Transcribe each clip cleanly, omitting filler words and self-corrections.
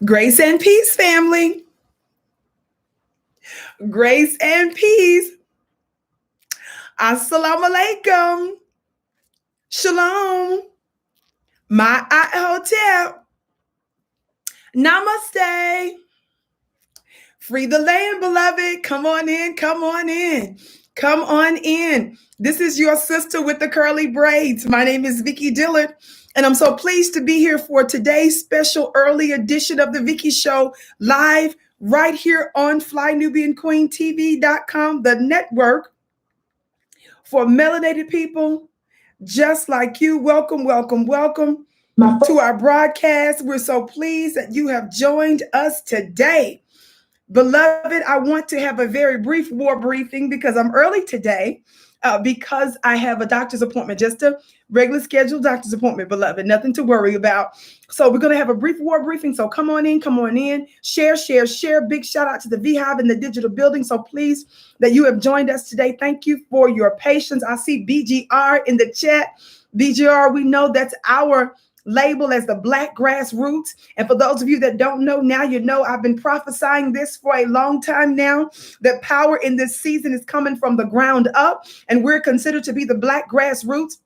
Grace and peace, family. Grace and peace. Assalamu alaikum. Shalom. My hotel. Namaste. Free the land, beloved. Come on in. Come on in. Come on in. This is your sister with the curly braids. My name is Vicki Dillard, and I'm so pleased to be here for today's special early edition of the Vicki Show, live right here on FlyNubianQueenTV.com, the network for melanated people just like you. Welcome, welcome, welcome to our broadcast. We're so pleased that you have joined us today. Beloved, I want to have a very brief war briefing because I'm early today because I have a doctor's appointment, just a regular scheduled doctor's appointment, beloved, nothing to worry about. So we're going to have a brief war briefing. So come on in, share, share, share. Big shout out to the VHive in the digital building. So pleased that you have joined us today. Thank you for your patience. I see BGR in the chat. BGR, we know that's our label as the Black Grassroots. And for those of you that don't know, now you know. I've been prophesying this for a long time now, that power in this season is coming from the ground up, and we're considered to be the Black Grassroots.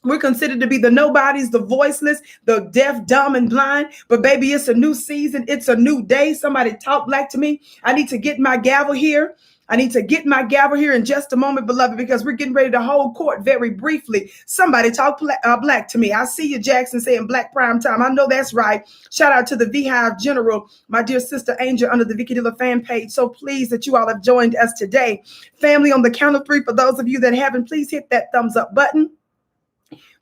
We're considered to be the nobodies, the voiceless, the deaf, dumb, and blind. But baby, it's a new season. It's a new day. Somebody talk black to me. I need to get my gavel here. in just a moment, beloved, because we're getting ready to hold court very briefly. Somebody talk black to me. I see you, Jackson, saying Black Prime Time. I know that's right. Shout out to the VHive General, my dear sister Angel, under the Vicki Dillard fan page. So pleased that you all have joined us today. Family, on the count of three, for those of you that haven't, please hit that thumbs up button.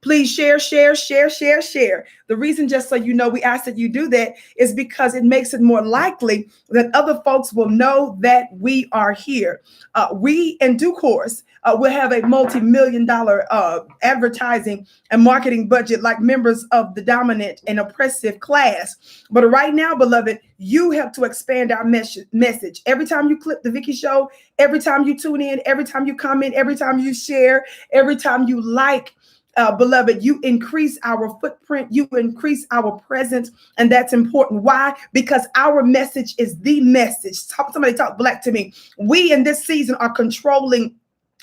Please share, share, share, share, share. The reason, just so you know, we ask that you do that is because it makes it more likely that other folks will know that we are here. We, in due course, will have a multi-million-dollar advertising and marketing budget like members of the dominant and oppressive class. But right now, beloved, you have to expand our message. Every time you clip the Vicki Show, every time you tune in, every time you comment, every time you share, every time you like, beloved, you increase our footprint, you increase our presence, and that's important. Why? Because our message is the message. Somebody talk black to me. We in this season are controlling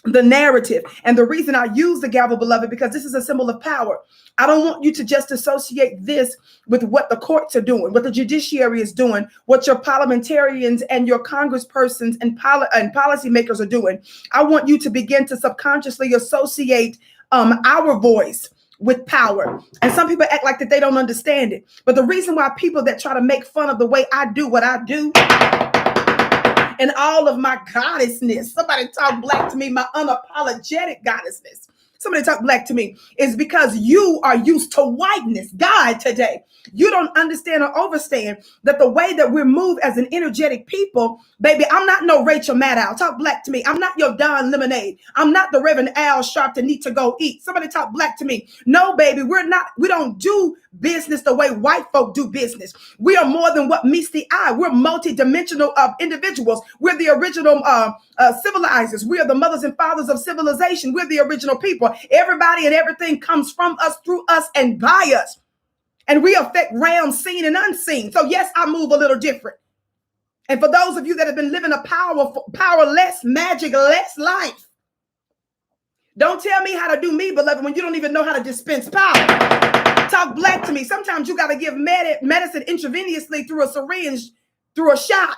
the narrative. And the reason I use the gavel, beloved, because this is a symbol of power. I don't want you to just associate this with what the courts are doing, what the judiciary is doing, what your parliamentarians and your congresspersons and policymakers are doing. I want you to begin to subconsciously associate our voice with power. And some people act like that they don't understand it. But the reason why people that try to make fun of the way I do what I do and all of my goddessness, somebody talk black to me, my unapologetic goddessness, somebody talk black to me, is because you are used to whiteness. God, today, you don't understand or understand that the way that we move as an energetic people, baby, I'm not no Rachel Maddow. Talk black to me. I'm not your Don Lemonade. I'm not the Reverend Al Sharpton need to go eat. Somebody talk black to me. No, baby, we don't do business the way white folk do business. We are more than what meets the eye. We're multi-dimensional individuals. We're the original civilizers. We are the mothers and fathers of civilization. We're the original people. Everybody and everything comes from us, through us, and by us. And we affect realms seen and unseen. So yes, I move a little different. And for those of you that have been living a powerless, magic-less life, don't tell me how to do me, beloved, when you don't even know how to dispense power. Talk black to me. Sometimes you got to give medicine intravenously through a syringe, through a shot.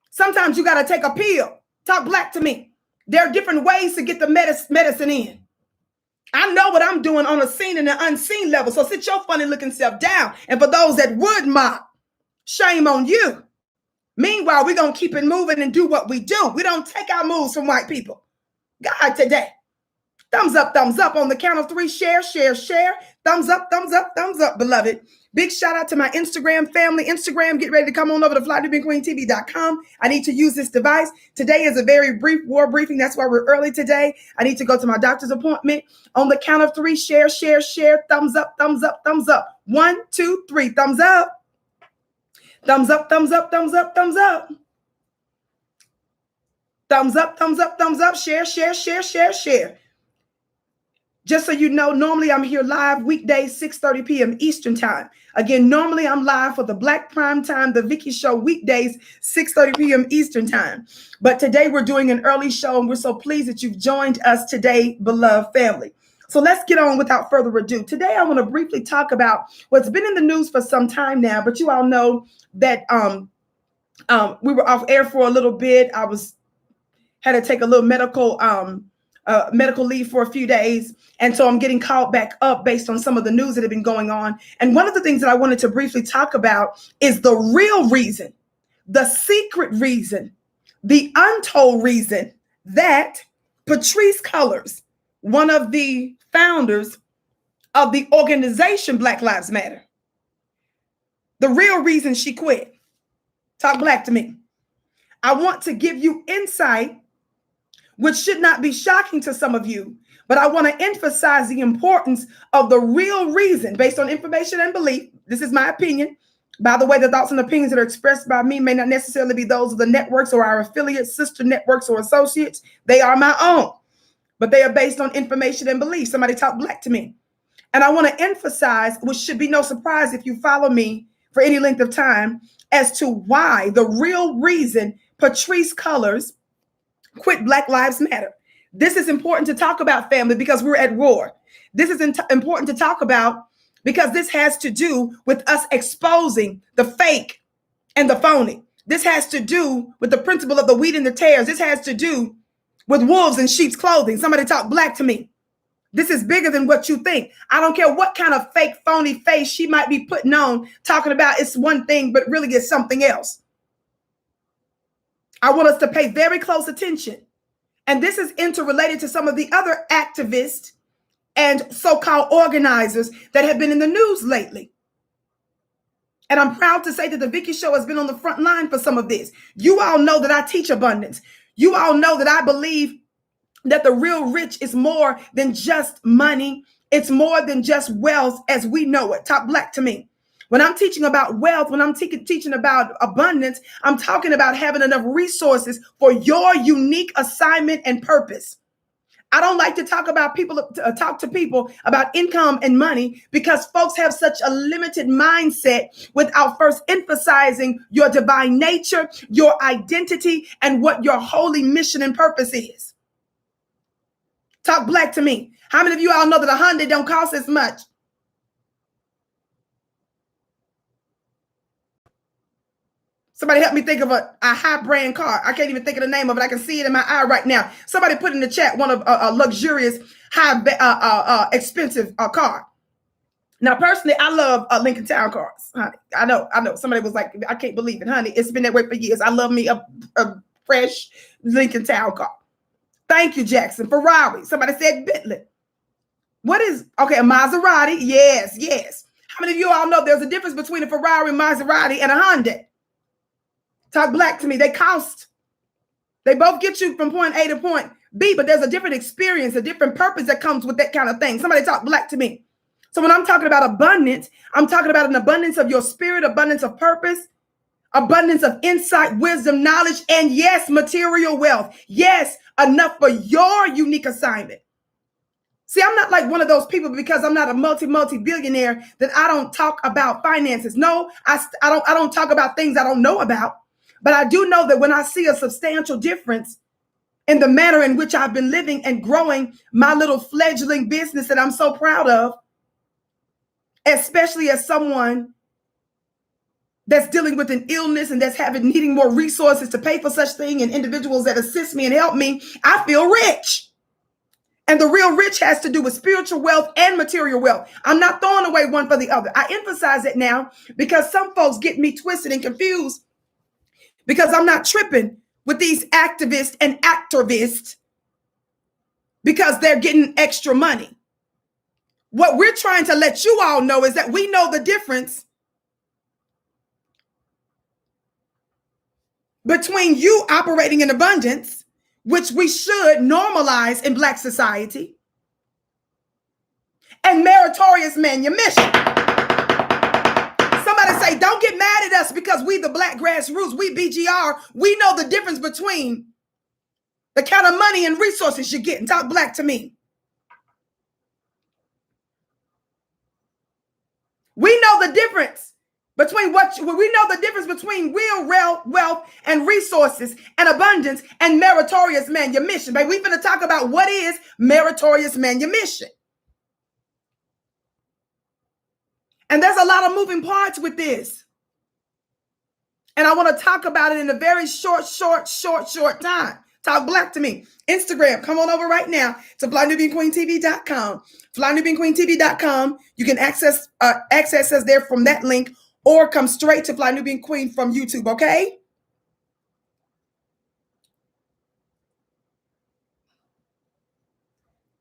Sometimes you got to take a pill. Talk black to me. There are different ways to get the medicine in. I know what I'm doing on a seen and an unseen level. So sit your funny looking self down. And for those that would mock, shame on you. Meanwhile, we're going to keep it moving and do what we do. We don't take our moves from white people. God, today. Thumbs up on the count of three. Share, share, share. Thumbs up, beloved. Big shout out to my Instagram family. Instagram, get ready to come on over to FlyNubianQueenTV.com. I need to use this device. Today is a very brief war briefing. That's why we're early today. I need to go to my doctor's appointment. On the count of three, share, share, share. Thumbs up, thumbs up, thumbs up. 1, 2, 3. Thumbs up. Thumbs up, thumbs up, thumbs up, thumbs up. Thumbs up, thumbs up, thumbs up. Share, share, share, share, share. Just so you know, normally I'm here live weekdays, 6:30 p.m. Eastern time. Again, normally I'm live for the Black Prime Time, the Vicki Show, weekdays, 6:30 p.m. Eastern time. But today we're doing an early show, and we're so pleased that you've joined us today, beloved family. So let's get on without further ado. Today I want to briefly talk about what's been in the news for some time now, but you all know that we were off air for a little bit. Had to take a little medical leave for a few days. And so I'm getting called back up based on some of the news that have been going on. And one of the things that I wanted to briefly talk about is the real reason, the secret reason, the untold reason that Patrisse Cullors, one of the founders of the organization Black Lives Matter, the real reason she quit. Talk black to me. I want to give you insight, which should not be shocking to some of you, but I want to emphasize the importance of the real reason based on information and belief. This is my opinion. By the way, the thoughts and opinions that are expressed by me may not necessarily be those of the networks or our affiliates, sister networks, or associates. They are my own, but they are based on information and belief. Somebody talk black to me. And I want to emphasize, which should be no surprise if you follow me for any length of time, as to why the real reason Patrisse Cullors quit Black Lives Matter. This is important to talk about, family, because we're at war. This is important to talk about because this has to do with us exposing the fake and the phony. This has to do with the principle of the wheat and the tares. This has to do with wolves in sheep's clothing. Somebody talk black to me. This is bigger than what you think. I don't care what kind of fake, phony face she might be putting on, talking about it's one thing, but really it's something else. I want us to pay very close attention. And this is interrelated to some of the other activists and so-called organizers that have been in the news lately. And I'm proud to say that the Vicki Show has been on the front line for some of this. You all know that I teach abundance. You all know that I believe that the real rich is more than just money. It's more than just wealth as we know it. Talk black to me. When I'm teaching about wealth, when I'm teaching about abundance, I'm talking about having enough resources for your unique assignment and purpose. I don't like to talk to people about income and money because folks have such a limited mindset without first emphasizing your divine nature, your identity, and what your holy mission and purpose is. Talk black to me. How many of you all know that a Honda don't cost as much? Somebody help me think of a high brand car. I can't even think of the name of it. I can see it in my eye right now. Somebody put in the chat one of a luxurious, expensive car. Now, personally, I love Lincoln Town cars, honey. I know. Somebody was like, I can't believe it, honey. It's been that way for years. I love me a fresh Lincoln Town car. Thank you, Jackson. Ferrari. Somebody said Bentley. What is, okay, a Maserati? Yes. How many of you all know there's a difference between a Ferrari, Maserati, and a Honda? Talk black to me. They both get you from point A to point B, but there's a different experience, a different purpose that comes with that kind of thing. Somebody talk black to me. So when I'm talking about abundance, I'm talking about an abundance of your spirit, abundance of purpose, abundance of insight, wisdom, knowledge, and yes, material wealth. Yes, enough for your unique assignment. See, I'm not like one of those people because I'm not a multi-billionaire that I don't talk about finances. No, I don't talk about things I don't know about. But I do know that when I see a substantial difference in the manner in which I've been living and growing my little fledgling business that I'm so proud of, especially as someone that's dealing with an illness and that's needing more resources to pay for such thing and individuals that assist me and help me, I feel rich. And the real rich has to do with spiritual wealth and material wealth. I'm not throwing away one for the other. I emphasize it now because some folks get me twisted and confused because I'm not tripping with these activists and activists because they're getting extra money. What we're trying to let you all know is that we know the difference between you operating in abundance, which we should normalize in Black society, and meritorious manumission. Somebody say, don't get mad at us because we the Black grassroots, we BGR, we know the difference between the kind of money and resources you're getting. Talk black to me. We know the difference between real wealth and resources and abundance and meritorious manumission. But we're going to talk about what is meritorious manumission. And there's a lot of moving parts with this. And I want to talk about it in a very short time. Talk black to me. Instagram, come on over right now to FlyNubianQueenTV.com. FlyNubianQueenTV.com. You can access us there from that link, or come straight to Fly Nubian Queen from YouTube, okay?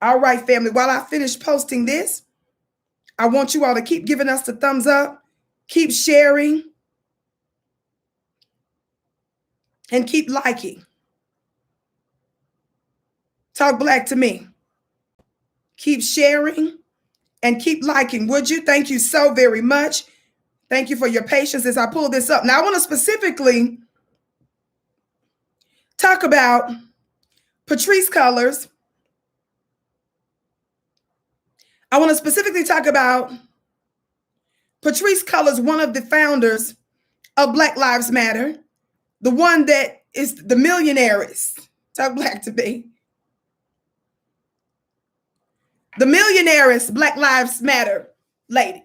All right, family. While I finish posting this, I want you all to keep giving us the thumbs up, keep sharing, and keep liking. Talk black to me. Keep sharing and keep liking, would you? Thank you so very much. Thank you for your patience as I pull this up. Now, I want to specifically talk about Patrisse Cullors. I want to specifically talk about Patrisse Cullors, one of the founders of Black Lives Matter, the one that is the millionaires. Talk black to me. The millionaires Black Lives Matter lady.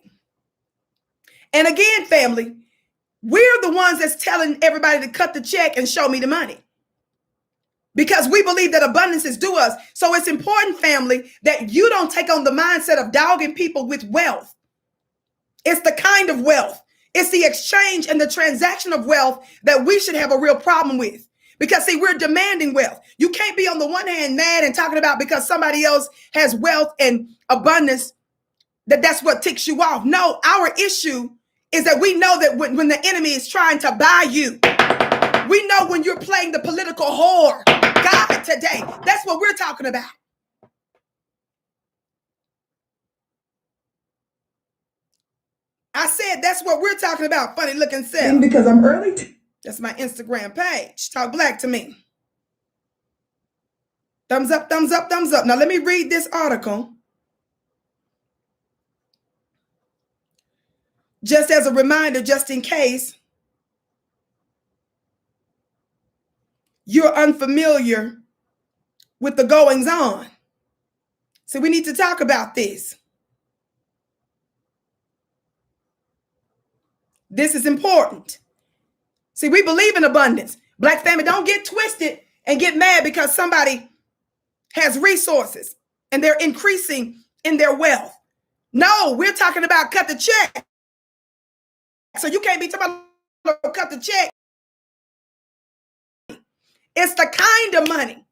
And again, family, we're the ones that's telling everybody to cut the check and show me the money, because we believe that abundance is due us. So it's important, family, that you don't take on the mindset of dogging people with wealth. It's the kind of wealth, it's the exchange and the transaction of wealth that we should have a real problem with. Because, see, we're demanding wealth. You can't be on the one hand mad and talking about because somebody else has wealth and abundance, that's what ticks you off. No, our issue is that we know that when the enemy is trying to buy you, we know when you're playing the political whore. God, today, that's what we're talking about. I said that's what we're talking about, funny looking self. Because I'm early. That's my Instagram page. Talk black to me. Thumbs up, thumbs up, thumbs up. Now let me read this article. Just as a reminder, just in case you're unfamiliar with the goings on. So we need to talk about this. This is important. See, we believe in abundance. Black family, don't get twisted and get mad because somebody has resources and they're increasing in their wealth. No, we're talking about cut the check. So you can't be talking about cut the check. It's the kind of money.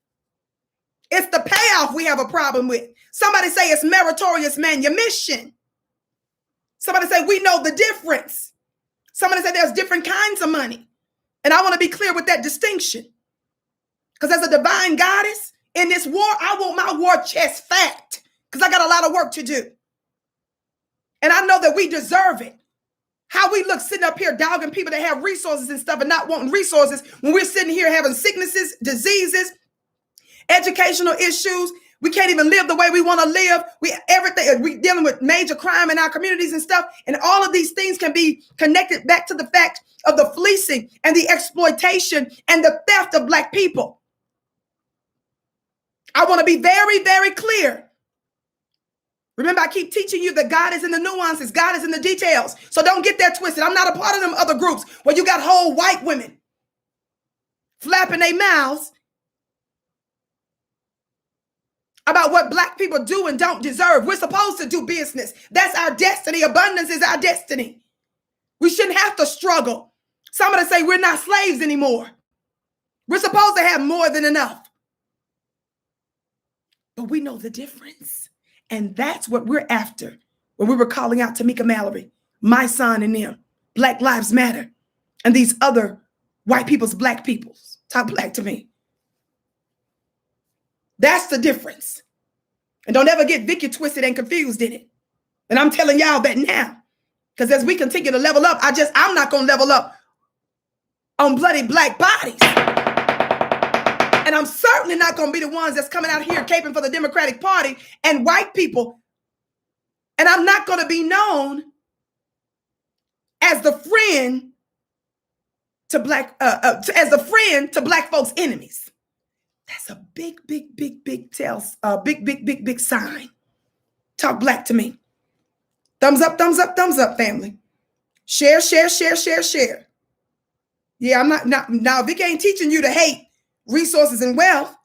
It's the payoff we have a problem with. Somebody say it's meritorious manumission. Somebody say we know the difference. Somebody say there's different kinds of money. And I want to be clear with that distinction. Because as a divine goddess in this war, I want my war chest fat. Because I got a lot of work to do. And I know that we deserve it. How we look sitting up here dogging people that have resources and stuff and not wanting resources when we're sitting here having sicknesses, diseases, educational issues. We can't even live the way we want to live. We dealing with major crime in our communities and stuff. And all of these things can be connected back to the fact of the fleecing and the exploitation and the theft of Black people. I want to be very, very clear. Remember, I keep teaching you that God is in the nuances. God is in the details. So don't get that twisted. I'm not a part of them other groups where you got whole white women flapping their mouths about what Black people do and don't deserve. We're supposed to do business. That's our destiny. Abundance is our destiny. We shouldn't have to struggle. Somebody say we're not slaves anymore. We're supposed to have more than enough. But we know the difference. And that's what we're after. When we were calling out Tamika Mallory, my son and them, Black Lives Matter, and these other white people's Black peoples. Talk black to me. That's the difference. And don't ever get Vicki twisted and confused in it. And I'm telling y'all that now. Because as we continue to level up, I'm not going to level up on bloody Black bodies. And I'm certainly not going to be the ones that's coming out here caping for the Democratic Party and white people. And I'm not going to be known as the friend to black folks' enemies. That's a big sign. Talk black to me. Thumbs up, family. Share. Yeah, I'm not now. Vicki ain't teaching you to hate resources and wealth.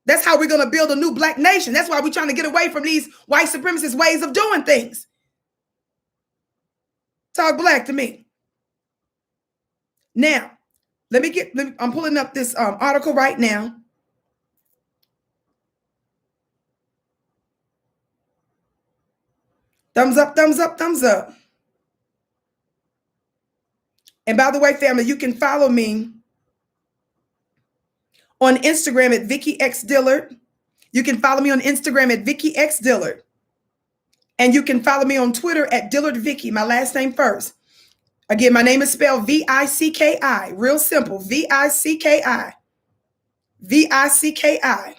That's how we're going to build a new black nation. That's why we're trying to get away from these white supremacist ways of doing things. Talk black to me. Now, I'm pulling up this article right now. Thumbs up. And by the way, family, you can follow me on Instagram at Vicki X Dillard. You can follow me on Instagram at Vicki X Dillard. And you can follow me on Twitter at Dillard Vicki, my last name first. Again, my name is spelled V-I-C-K-I. Real simple. V-I-C-K-I. V-I-C-K-I.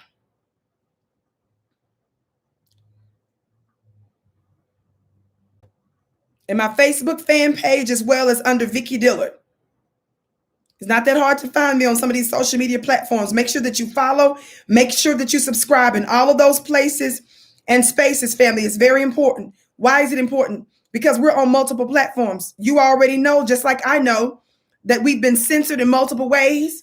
And my Facebook fan page as well is under Vicki Dillard. It's not that hard to find me on some of these social media platforms. Make sure that you follow. Make sure that you subscribe in all of those places and spaces, family. It's very important. Why is it important? Because we're on multiple platforms. You already know, just like I know, that we've been censored in multiple ways.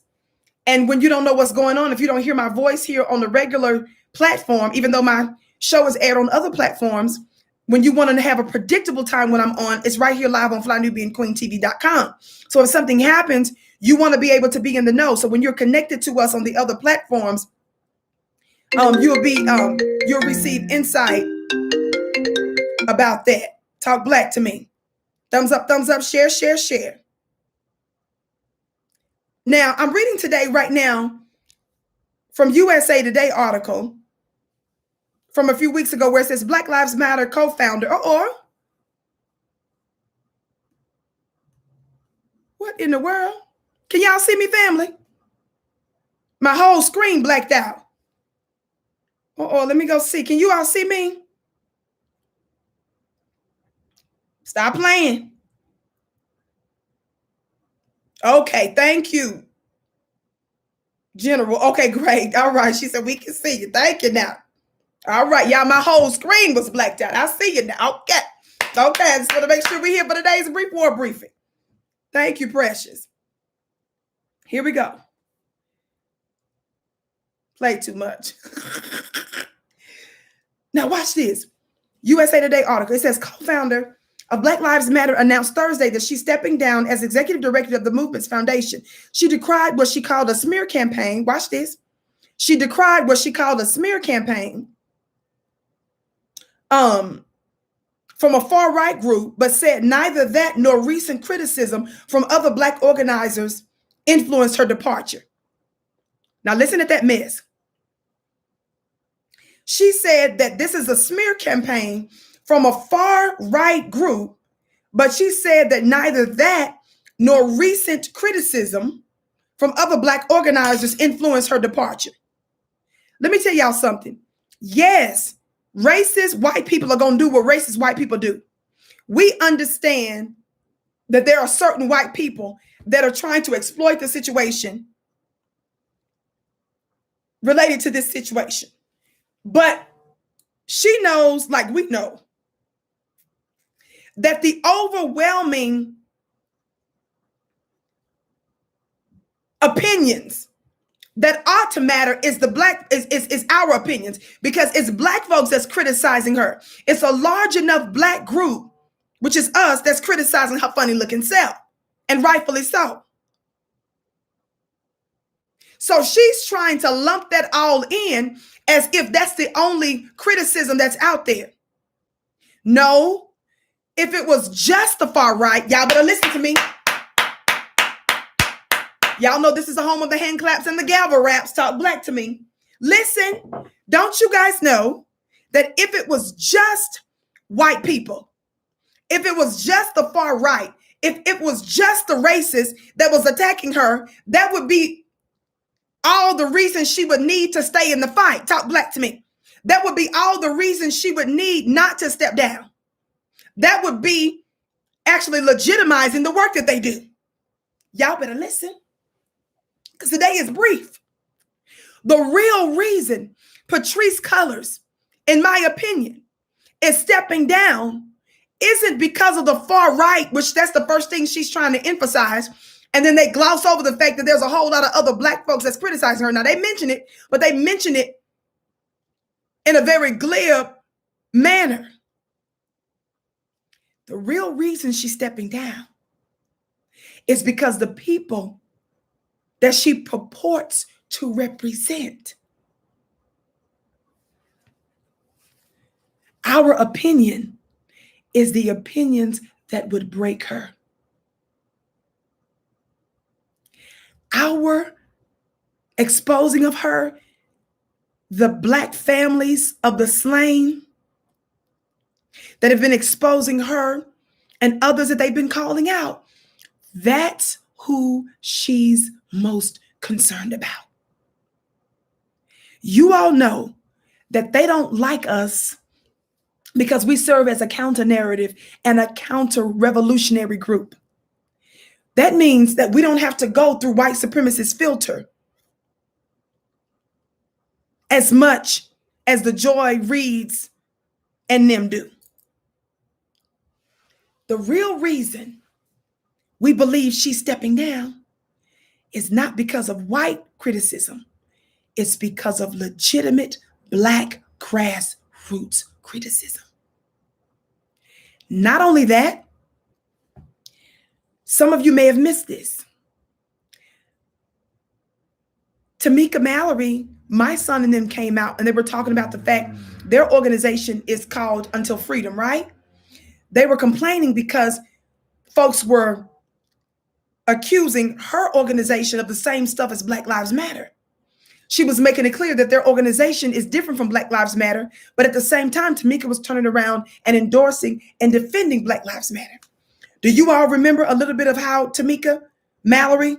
And when you don't know what's going on, if you don't hear my voice here on the regular platform, even though my show is aired on other platforms, when you want to have a predictable time when I'm on, it's right here live on FlyNewBeingQueenTV.com. So if something happens, you want to be able to be in the know. So when you're connected to us on the other platforms, you'll receive insight about that. Talk black to me. Thumbs up, share. Now, I'm reading today, right now, from USA Today article from a few weeks ago where it says Black Lives Matter co-founder, or what in the world? Can y'all see me, family? My whole screen blacked out. Let me go see. Can you all see me? Stop playing. Okay, thank you, General. Okay, great. All right. She said, we can see you. Thank you now. All right, y'all. My whole screen was blacked out. I see you now. Okay. I just want to make sure we're here for today's war briefing. Thank you, precious. Here we go. Play too much. Now watch this. USA Today article. It says co-founder of Black Lives Matter announced Thursday that she's stepping down as executive director of the movement's foundation. She decried what she called a smear campaign. Watch this. She decried what she called a smear campaign from a far-right group, but said neither that nor recent criticism from other Black organizers influenced her departure. Now listen at that mess. She said that this is a smear campaign from a far-right group, but she said that neither that nor recent criticism from other Black organizers influenced her departure. Let me tell y'all something. Yes, racist white people are going to do what racist white people do. We understand that there are certain white people that are trying to exploit the situation related to this situation. But she knows, like we know, that the overwhelming opinions that ought to matter is our opinions, because it's Black folks that's criticizing her. It's a large enough Black group, which is us, that's criticizing her funny looking self, and rightfully so. So she's trying to lump that all in as if that's the only criticism that's out there. No, if it was just the far right, y'all better listen to me. Y'all know this is the home of the hand claps and the gavel raps. Talk Black to me. Listen, don't you guys know that if it was just white people, if it was just the far right, if it was just the racist that was attacking her, that would be all the reasons she would need to stay in the fight. Talk Black to me. That would be all the reasons she would need not to step down. That would be actually legitimizing the work that they do. Y'all better listen, because today is brief. The real reason Patrisse Cullors, in my opinion, is stepping down isn't because of the far right, which that's the first thing she's trying to emphasize. And then they gloss over the fact that there's a whole lot of other black folks that's criticizing her. Now, they mention it, but they mention it in a very glib manner. The real reason she's stepping down is because the people that she purports to represent, our opinion is the opinions that would break her. Our exposing of her, the black families of the slain that have been exposing her and others that they've been calling out, that's who she's most concerned about. You all know that they don't like us because we serve as a counter narrative and a counter revolutionary group. That means that we don't have to go through white supremacist filter as much as the Joy Reids and them do. The real reason we believe she's stepping down is not because of white criticism. It's because of legitimate black grassroots criticism. Not only that, some of you may have missed this. Tamika Mallory, my son and them came out and they were talking about the fact their organization is called Until Freedom, right? They were complaining because folks were accusing her organization of the same stuff as Black Lives Matter. She was making it clear that their organization is different from Black Lives Matter, but at the same time, Tamika was turning around and endorsing and defending Black Lives Matter. Do you all remember a little bit of how Tamika Mallory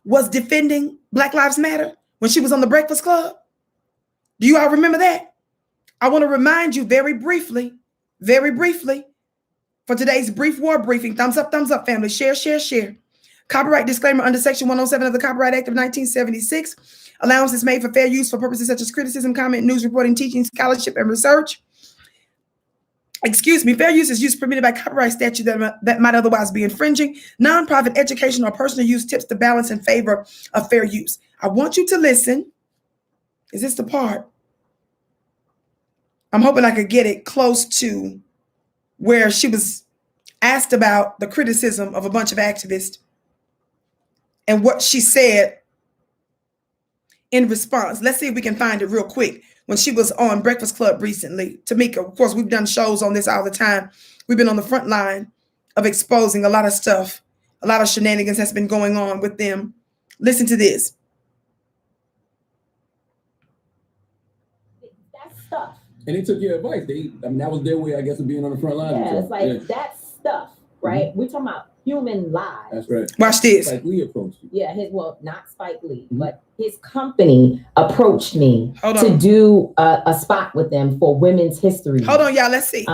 was defending Black Lives Matter when she was on the Breakfast Club? Do you all remember that? I want to remind you very briefly, for today's brief war briefing. Thumbs up, family. Share, share, share. Copyright disclaimer under Section 107 of the Copyright Act of 1976. Allowance is made for fair use for purposes such as criticism, comment, news reporting, teaching, scholarship, and research. Fair use is use permitted by copyright statute that might otherwise be infringing. Non-profit educational or personal use tips to balance in favor of fair use. I want you to listen. Is this the part? I'm hoping I could get it close to where she was asked about the criticism of a bunch of activists and what she said in response. Let's see if we can find it real quick. When she was on Breakfast Club recently, Tamika, of course, we've done shows on this all the time. We've been on the front line of exposing a lot of stuff. A lot of shenanigans has been going on with them. Listen to this. That's stuff. And they took your advice. That was their way, I guess, of being on the front line. Yeah, it's like that's stuff, right? Mm-hmm. We're talking about human lives. That's right. Watch this. Spike Lee approached you. Yeah, not Spike Lee, but his company approached me to do a spot with them for Women's History. Hold on, y'all. Let's see.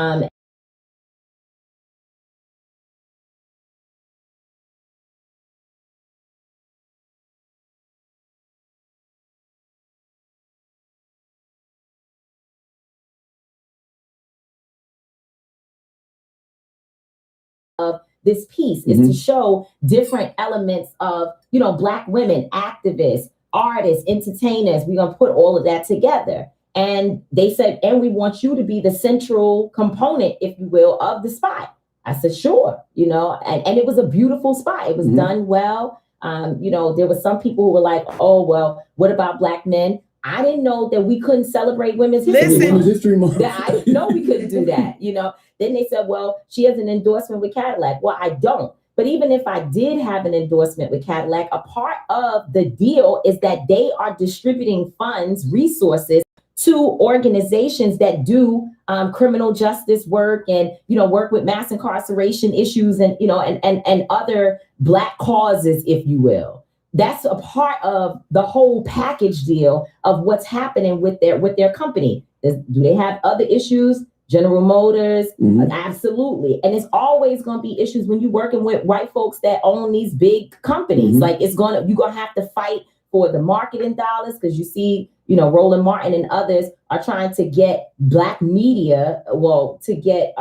Of this piece is to show different elements of, Black women, activists, artists, entertainers. We're going to put all of that together. And they said, and we want you to be the central component, if you will, of the spot. I said, sure, and it was a beautiful spot. It was done well. There were some people who were like, oh, well, what about Black men? I didn't know that we couldn't celebrate Women's History Month. I didn't know we couldn't do that, Then they said, well, she has an endorsement with Cadillac. Well, I don't. But even if I did have an endorsement with Cadillac, a part of the deal is that they are distributing funds, resources to organizations that do criminal justice work and, work with mass incarceration issues and, and other Black causes, if you will. That's a part of the whole package deal of what's happening with their company. Do they have other issues? General Motors, absolutely. And it's always going to be issues when you're working with white folks that own these big companies. Like you're going to have to fight for the marketing dollars, because you see, Roland Martin and others are trying to get Black media, to get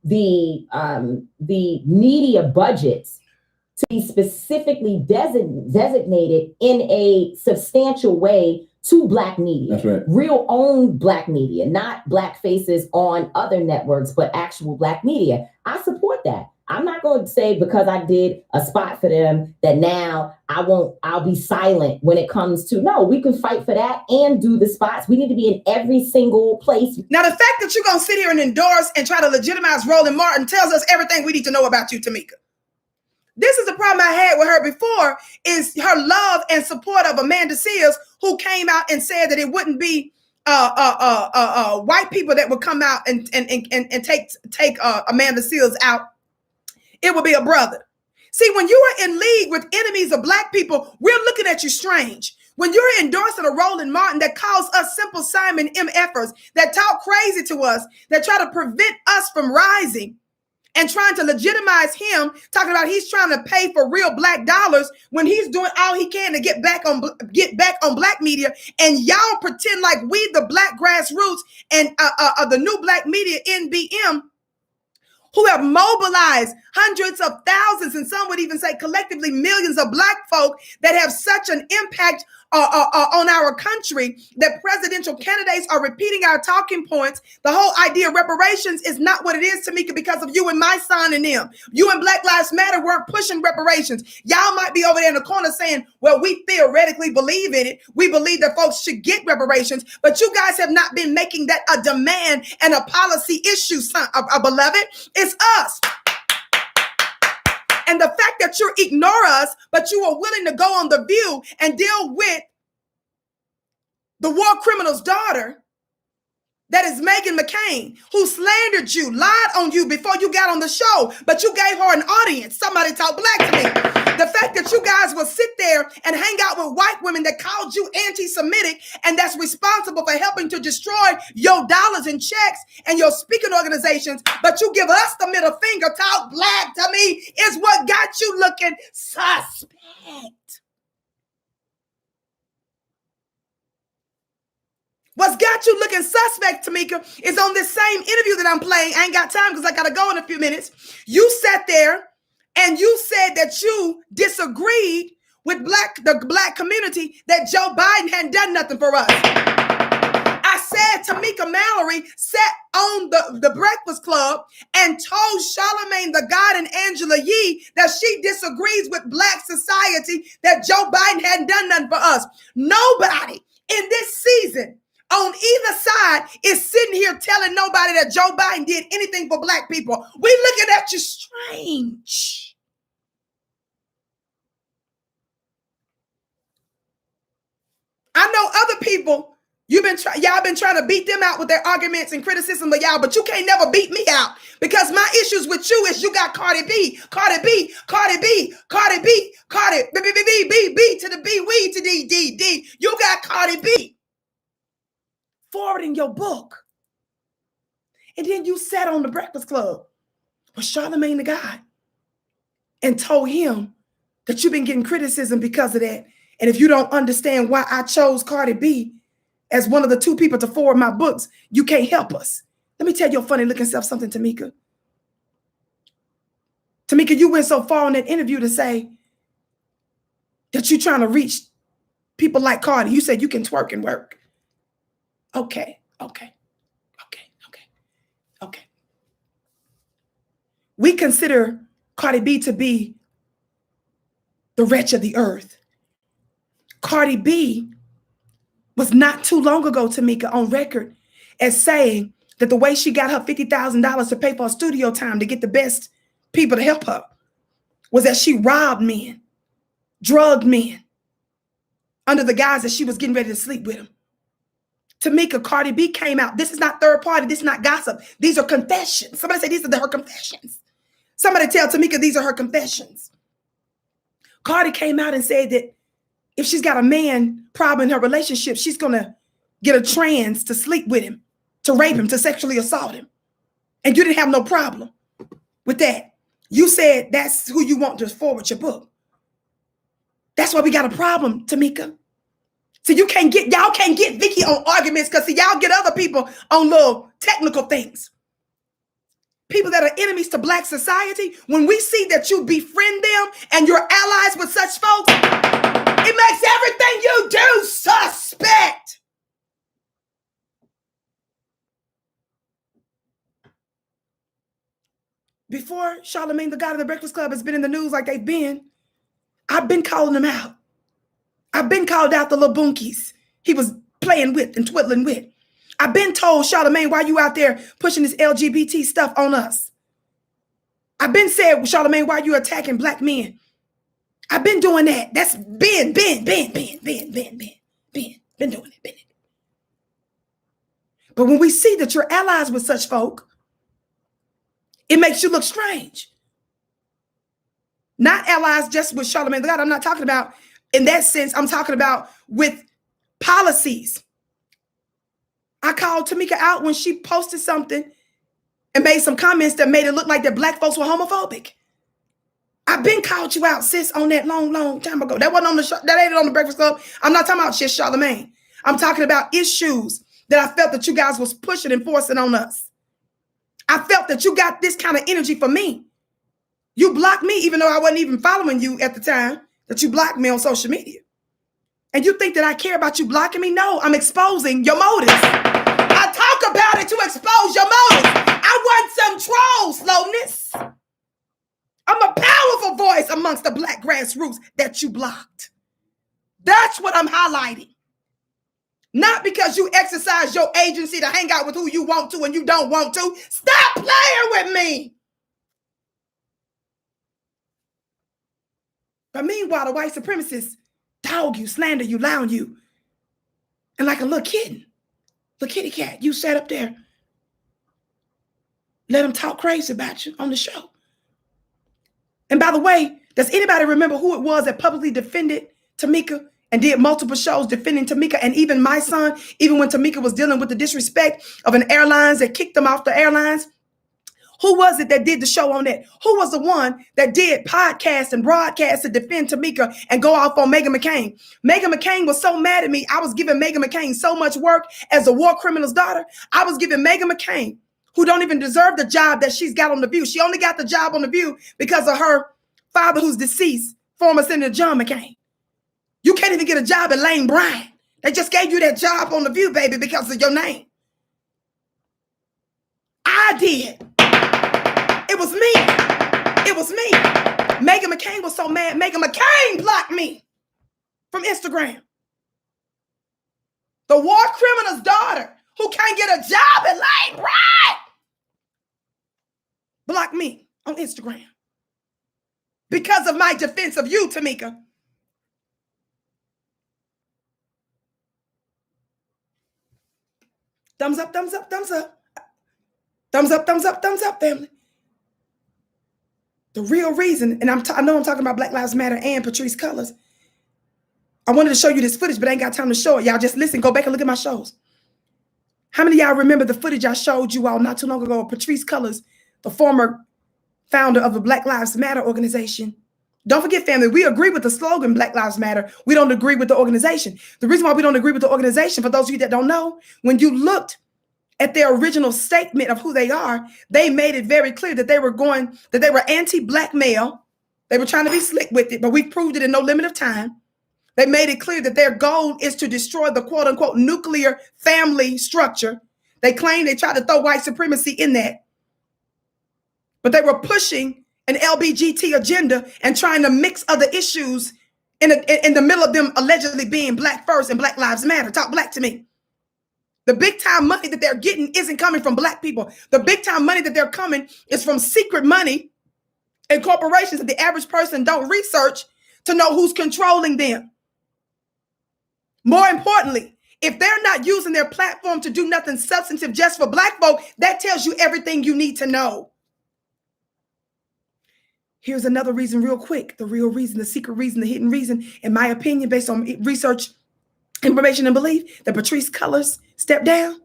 the media budgets to be specifically designated in a substantial way to Black media. That's right. Real owned Black media, not Black faces on other networks, but actual Black media. I support that. I'm not going to say because I did a spot for them that now I'll be silent when it comes to, no, we can fight for that and do the spots. We need to be in every single place. Now, the fact that you're going to sit here and endorse and try to legitimize Roland Martin tells us everything we need to know about you, Tamika. This is the problem I had with her before, is her love and support of Amanda Seales, who came out and said that it wouldn't be white people that would come out and take Amanda Seales out. It would be a brother. See, when you are in league with enemies of Black people, we're looking at you strange. When you're endorsing a Roland Martin that calls us simple Simon MFers, that talk crazy to us, that try to prevent us from rising, and trying to legitimize him, talking about he's trying to pay for real Black dollars when he's doing all he can to get back on Black media, and y'all pretend like we, the Black grassroots and the new Black media, NBM, who have mobilized hundreds of thousands, and some would even say collectively millions of Black folk that have such an impact on our country that presidential candidates are repeating our talking points. The whole idea of reparations is not what it is, Tamika, because of you and my son and them. You and Black Lives Matter weren't pushing reparations. Y'all might be over there in the corner saying, well, we theoretically believe in it. We believe that folks should get reparations, but you guys have not been making that a demand and a policy issue, son, beloved. It's us. And the fact that you ignore us, but you are willing to go on The View and deal with the war criminal's daughter, that is Meghan McCain, who slandered you, lied on you before you got on the show, but you gave her an audience. Somebody talk Black to me. The fact that you guys will sit there and hang out with white women that called you anti-Semitic and that's responsible for helping to destroy your dollars and checks and your speaking organizations, but you give us the middle finger, talk Black to me, is what got you looking suspect. What's got you looking suspect, Tamika, is on this same interview that I'm playing. I ain't got time because I got to go in a few minutes. You sat there and you said that you disagreed with the Black community, that Joe Biden hadn't done nothing for us. I said Tamika Mallory sat on the Breakfast Club and told Charlamagne the God and Angela Yee that she disagrees with Black society, that Joe Biden hadn't done nothing for us. Nobody in this season on either side is sitting here telling nobody that Joe Biden did anything for Black people. We looking at you strange. I know other people, y'all been trying to beat them out with their arguments and criticism of y'all, but you can't never beat me out, because my issues with you is you got Cardi B to the B, we to D. You got Cardi B forwarding your book. And then you sat on the Breakfast Club with Charlamagne the God and told him that you've been getting criticism because of that. And if you don't understand why I chose Cardi B as one of the two people to forward my books, you can't help us. Let me tell your funny looking self something, Tamika. Tamika, you went so far in that interview to say that you're trying to reach people like Cardi. You said you can twerk and work. Okay. We consider Cardi B to be the wretch of the earth. Cardi B was not too long ago, Tamika, on record as saying that the way she got her $50,000 to pay for her studio time to get the best people to help her was that she robbed men, drugged men under the guise that she was getting ready to sleep with them. Tamika, Cardi B came out. This is not third party. This is not gossip. These are confessions. Somebody say these are her confessions. Somebody tell Tamika these are her confessions. Cardi came out and said that if she's got a man problem in her relationship, she's going to get a trans to sleep with him to rape him, to sexually assault him. And you didn't have no problem with that. You said that's who you want to forward your book. That's why we got a problem, Tamika. So y'all can't get Vicki on arguments because y'all get other people on little technical things. People that are enemies to Black society, when we see that you befriend them and you're allies with such folks, it makes everything you do suspect. Before Charlamagne, the God of the Breakfast Club, has been in the news like they've been, I've been calling them out. I've been called out the little bunkies he was playing with and twiddling with. I've been told, Charlamagne, why you out there pushing this LGBT stuff on us? I've been said, Charlamagne, why you attacking Black men? I've been doing that. That's been doing it. But when we see that you're allies with such folk, it makes you look strange. Not allies just with Charlamagne the God. I'm not talking about in that sense. I'm talking about with policies. I called Tamika out when she posted something and made some comments that made it look like that Black folks were homophobic. I've been called you out, sis, on that long time ago. That wasn't on the show. That ain't on the Breakfast Club. I'm not talking about just Charlamagne. I'm talking about issues that I felt that you guys was pushing and forcing on us. I felt that you got this kind of energy for me. You blocked me, even though I wasn't even following you at the time, that you blocked me on social media. And you think that I care about you blocking me? No, I'm exposing your motives. I talk about it to expose your motives. I want some troll slowness. I'm a powerful voice amongst the Black grassroots that you blocked. That's what I'm highlighting. Not because you exercise your agency to hang out with who you want to and you don't want to. Stop playing with me. But meanwhile, the white supremacists dog you, slander you, lie on you. And like a little kitten, little kitty cat, you sat up there. Let them talk crazy about you on the show. And by the way, does anybody remember who it was that publicly defended Tamika and did multiple shows defending Tamika and even my son, even when Tamika was dealing with the disrespect of an airlines that kicked them off the airlines? Who was it that did the show on that? Who was the one that did podcasts and broadcasts to defend Tamika and go off on Meghan McCain? Meghan McCain was so mad at me. I was giving Meghan McCain so much work as a war criminal's daughter. I was giving Meghan McCain, who don't even deserve the job that she's got on The View. She only got the job on The View because of her father who's deceased, former Senator John McCain. You can't even get a job at Lane Bryant. They just gave you that job on The View, baby, because of your name. I did. It was me. It was me. Meghan McCain was so mad. Meghan McCain blocked me from Instagram. The war criminal's daughter who can't get a job at Lane Bryant blocked me on Instagram because of my defense of you, Tamika. Thumbs up, thumbs up, thumbs up. Thumbs up, thumbs up, thumbs up, family. The real reason, and I know I'm talking about Black Lives Matter and Patrisse Cullors. I wanted to show you this footage, but I ain't got time to show it. Y'all just listen, go back and look at my shows. How many of y'all remember the footage I showed you all not too long ago of Patrisse Cullors, the former founder of the Black Lives Matter organization? Don't forget, family, we agree with the slogan Black Lives Matter. We don't agree with the organization. The reason why we don't agree with the organization, for those of you that don't know, when you looked at their original statement of who they are, they made it very clear that they were anti-Black male. They were trying to be slick with it, but we proved it in no limit of time. They made it clear that their goal is to destroy the quote unquote nuclear family structure. They claim they tried to throw white supremacy in that, but they were pushing an LBGT agenda and trying to mix other issues in the middle of them allegedly being Black first and Black Lives Matter. Talk black to me. The big time money that they're getting isn't coming from Black people. The big time money that they're coming is from secret money and corporations that the average person don't research to know who's controlling them. More importantly, if they're not using their platform to do nothing substantive just for Black folk, that tells you everything you need to know. Here's another reason real quick. The real reason, the secret reason, the hidden reason, in my opinion, based on research, information, and belief, that Patrisse Cullors stepped down.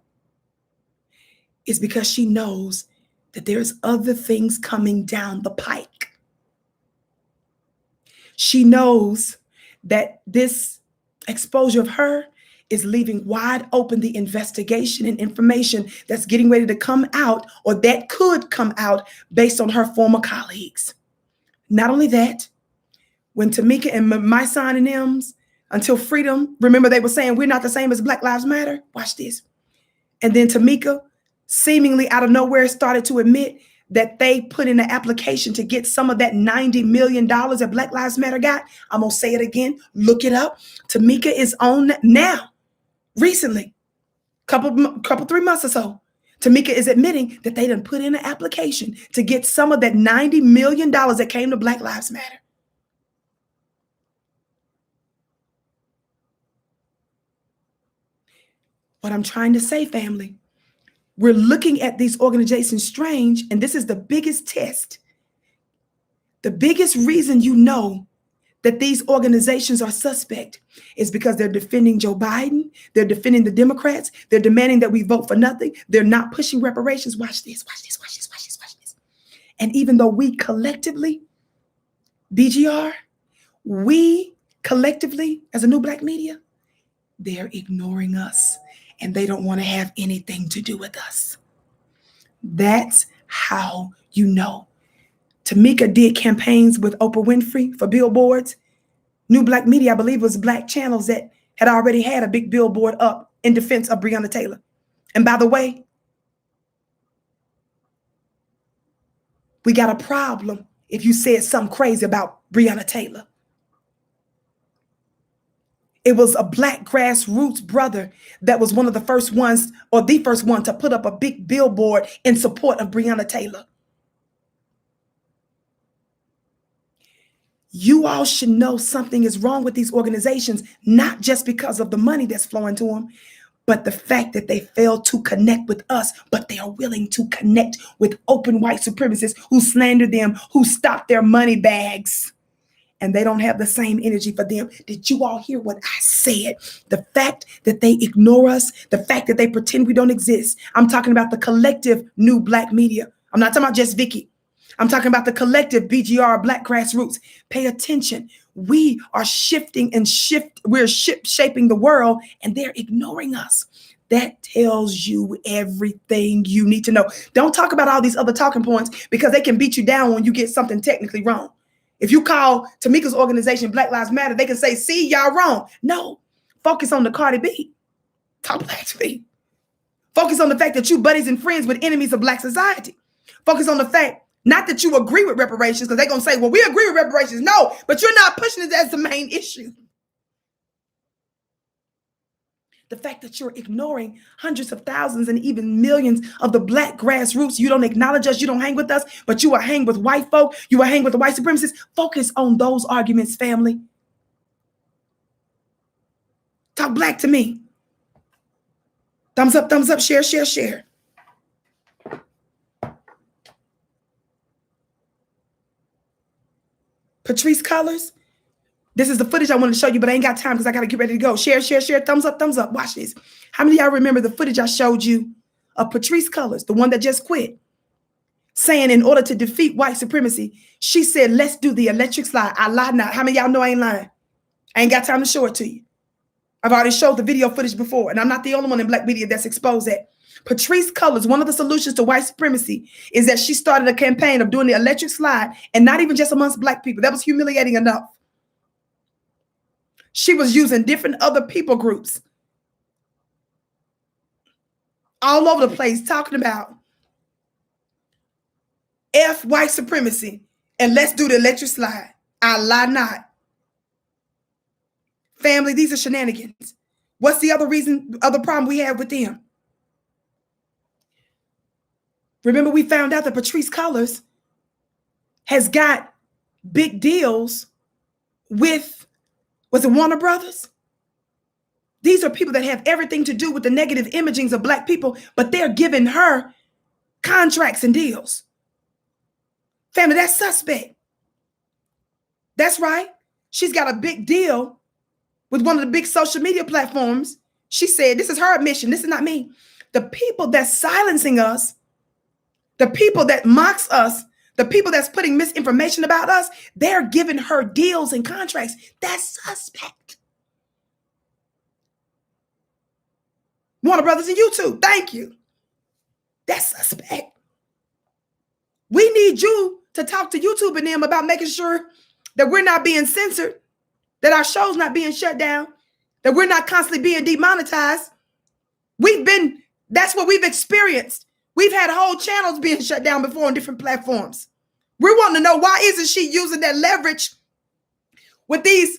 is because she knows that there's other things coming down the pike. She knows that this exposure of her is leaving wide open the investigation and information that's getting ready to come out, or that could come out based on her former colleagues. Not only that, when Tamika and my synonyms until freedom, remember they were saying we're not the same as Black Lives Matter? Watch this. And then Tamika seemingly out of nowhere started to admit that they put in an application to get some of that $90 million that Black Lives Matter got. I'm going to say it again. Look it up. Tamika is on now, recently, couple 3 months or so. Tamika is admitting that they done put in an application to get some of that $90 million that came to Black Lives Matter. What I'm trying to say, family, we're looking at these organizations strange, and this is the biggest test. The biggest reason you know that these organizations are suspect is because they're defending Joe Biden, they're defending the Democrats, they're demanding that we vote for nothing, they're not pushing reparations. Watch this, watch this, watch this, watch this, watch this. And even though we collectively, BGR, we collectively as a new Black media, they're ignoring us. And they don't want to have anything to do with us. That's how you know. Tamika did campaigns with Oprah Winfrey for billboards. New Black media, I believe, was Black channels that had already had a big billboard up in defense of Breonna Taylor. And by the way, we got a problem if you said something crazy about Breonna Taylor. It was a Black grassroots brother that was one of the first ones, or the first one, to put up a big billboard in support of Breonna Taylor. You all should know something is wrong with these organizations, not just because of the money that's flowing to them, but the fact that they failed to connect with us, but they are willing to connect with open white supremacists who slander them, who stop their money bags. And they don't have the same energy for them. Did you all hear what I said? The fact that they ignore us, the fact that they pretend we don't exist. I'm talking about the collective new Black media. I'm not talking about just Vicki. I'm talking about the collective BGR Black grassroots. Pay attention. We are shifting and we're shaping the world, and they're ignoring us. That tells you everything you need to know. Don't talk about all these other talking points, because they can beat you down when you get something technically wrong. If you call Tamika's organization Black Lives Matter, they can say, see, y'all wrong. No, focus on the Cardi B. Talk Black to me. Focus on the fact that you buddies and friends with enemies of Black society. Focus on the fact, not that you agree with reparations, because they're going to say, well, we agree with reparations. No, but you're not pushing it as the main issue. The fact that you're ignoring hundreds of thousands and even millions of the Black grassroots. You don't acknowledge us. You don't hang with us, but you will hang with white folk. You will hang with the white supremacists. Focus on those arguments, family. Talk Black to me. Thumbs up, share, share, share. Patrisse Cullors. This is the footage I wanted to show you, but I ain't got time because I got to get ready to go. Share, share, share. Thumbs up, thumbs up. Watch this. How many of y'all remember the footage I showed you of Patrisse Cullors, the one that just quit, saying in order to defeat white supremacy, she said, let's do the electric slide. I lied not. How many of y'all know I ain't lying? I ain't got time to show it to you. I've already showed the video footage before, and I'm not the only one in Black media that's exposed that. Patrisse Cullors, one of the solutions to white supremacy is that she started a campaign of doing the electric slide, and not even just amongst Black people. That was humiliating enough. She was using different other people groups all over the place talking about F white supremacy and let's do the electric slide. I lie not. Family, these are shenanigans. What's the other problem we have with them? Remember, we found out that Patrisse Cullors has got big deals with, was it Warner Brothers? These are people that have everything to do with the negative imagings of Black people, but they're giving her contracts and deals. Family, that's suspect. That's right. She's got a big deal with one of the big social media platforms. She said, this is her admission, this is not me, the people that's silencing us, the people that mocks us, the people that's putting misinformation about us, they're giving her deals and contracts. That's suspect. Warner Brothers and YouTube, thank you. That's suspect. We need you to talk to YouTube and them about making sure that we're not being censored, that our show's not being shut down, that we're not constantly being demonetized. That's what we've experienced. We've had whole channels being shut down before on different platforms. We're wanting to know, why isn't she using that leverage with these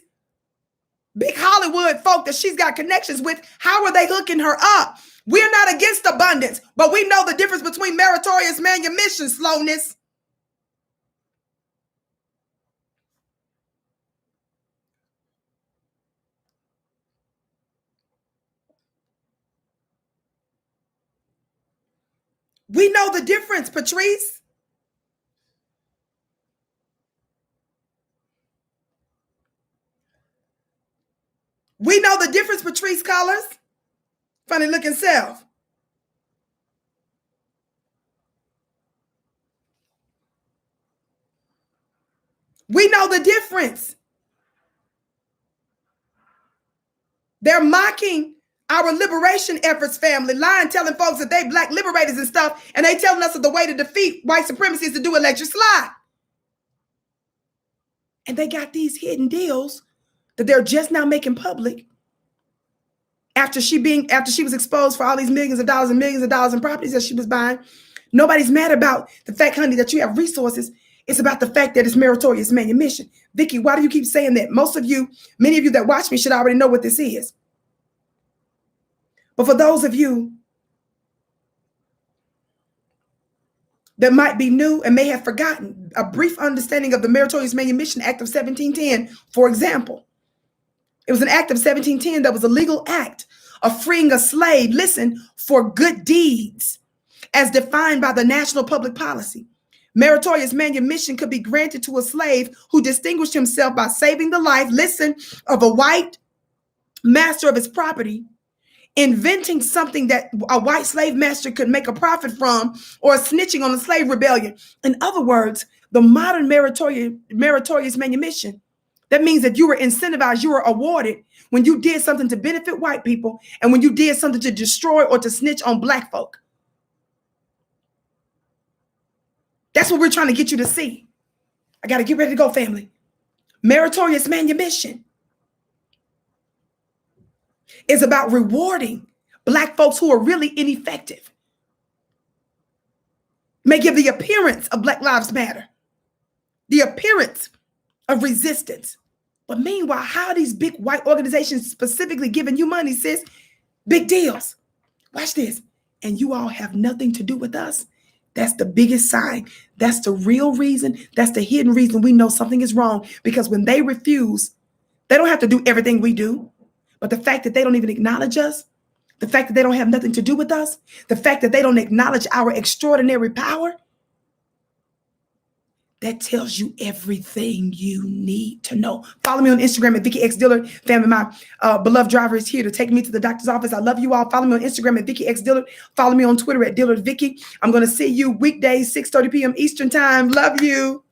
big Hollywood folk that she's got connections with? How are they hooking her up? We're not against abundance, but we know the difference between meritorious manumission, slowness. We know the difference, Patrisse. We know the difference, Patrisse Cullors. Funny looking self. We know the difference. They're mocking our liberation efforts, family, lying, telling folks that they black liberators and stuff, and they telling us that the way to defeat white supremacy is to do electric slide. And they got these hidden deals that they're just now making public after she was exposed for all these millions of dollars in properties that she was buying. Nobody's mad about the fact, honey, that you have resources. It's about the fact that it's meritorious manumission. Vicki, why do you keep saying that? Many of you that watch me should already know what this is. But for those of you that might be new and may have forgotten a brief understanding of the Meritorious Manumission Act of 1710, for example, it was an act of 1710 that was a legal act of freeing a slave, listen, for good deeds as defined by the national public policy. Meritorious manumission could be granted to a slave who distinguished himself by saving the life, listen, of a white master of his property, inventing something that a white slave master could make a profit from, or snitching on a slave rebellion. In other words, the modern meritorious manumission, that means that you were incentivized, you were awarded when you did something to benefit white people and when you did something to destroy or to snitch on black folk. That's what we're trying to get you to see. I got to get ready to go, family. Meritorious manumission is about rewarding black folks who are really ineffective. May give the appearance of Black Lives Matter, the appearance of resistance. But meanwhile, how are these big white organizations specifically giving you money, sis? Big deals. Watch this. And you all have nothing to do with us. That's the biggest sign. That's the real reason. That's the hidden reason we know something is wrong. Because when they refuse, they don't have to do everything we do. But the fact that they don't even acknowledge us, the fact that they don't have nothing to do with us, the fact that they don't acknowledge our extraordinary power, that tells you everything you need to know. Follow me on Instagram at Vicki X Dillard. Family, my beloved driver is here to take me to the doctor's office. I love you all. Follow me on Instagram at Vicki X Dillard. Follow me on Twitter at Dillard Vicki. I'm going to see you weekdays, 6:30 p.m. Eastern time. Love you.